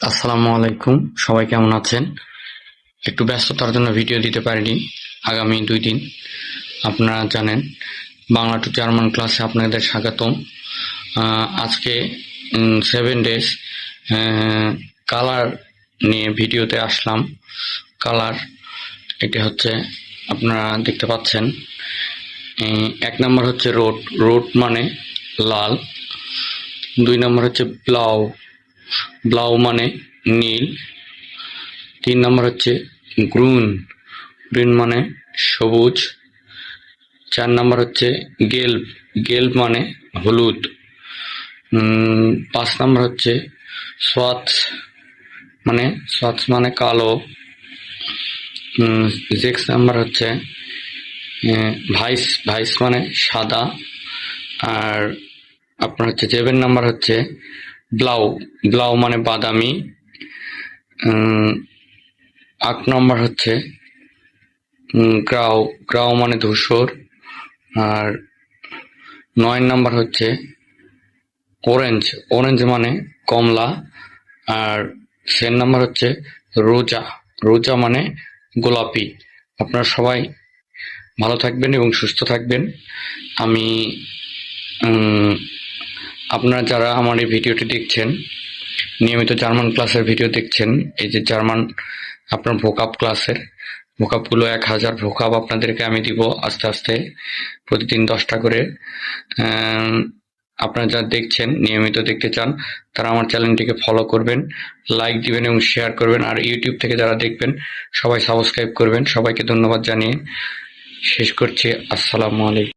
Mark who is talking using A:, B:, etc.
A: আসসালামু আলাইকুম। সবাই কেমন আছেন? একটু ব্যস্ততার জন্য ভিডিও দিতে পারিনি আগামী 2 দিন। আপনারা জানেন বাংলা টু জার্মান ক্লাসে আপনাদের স্বাগতম। আজকে 7 ডেজ কালার নিয়ে ভিডিওতে আসলাম। কালার এটা হচ্ছে আপনারা দেখতে পাচ্ছেন। 1 নম্বর হচ্ছে রোড, রোড মানে লাল। 2 নম্বর হচ্ছে ব্লাউ, ব্লাউ মানে নীল। 3 নম্বর হচ্ছে গ্রুন, গ্রিন মানে সবুজ। 4 নম্বর হচ্ছে গেল্প, গেল্প মানে হলুদ। 5 নম্বর হচ্ছে সোয়াচ, মানে সোয়াচ মানে কালো। 6 নাম্বার হচ্ছে ভাইস, ভাইস মানে সাদা। আর আপনার হচ্ছে 7 নাম্বার হচ্ছে ব্লাউ, ব্লাউ মানে বাদামি। 8 নম্বর হচ্ছে গ্রাউ, গ্রাউ মানে ধূসর। আর 9 নাম্বার হচ্ছে অরেঞ্জ, অরেঞ্জ মানে কমলা। আর 10 নাম্বার হচ্ছে রোজা, রোজা মানে গোলাপি। আপনারা সবাই ভালো থাকবেন এবং সুস্থ থাকবেন। আমি আপনারা যারা আমার এই ভিডিওটি দেখছেন, নিয়মিত জার্মান ক্লাসের ভিডিও দেখছেন, এই যে জার্মান আপনার ভোকাব ক্লাসের ভোকাবগুলো 1000 ভোকাব আপনাদেরকে আমি দিব আস্তে আস্তে, প্রতিদিন 10টা করে। আপনারা যারা দেখছেন, নিয়মিত দেখতে চান, তারা আমার চ্যানেলটিকে ফলো করবেন, লাইক দিবেন এবং শেয়ার করবেন। আর ইউটিউব থেকে যারা দেখবেন সবাই সাবস্ক্রাইব করবেন। সবাইকে ধন্যবাদ জানিয়ে শেষ করছি। আসসালামু আলাইকুম।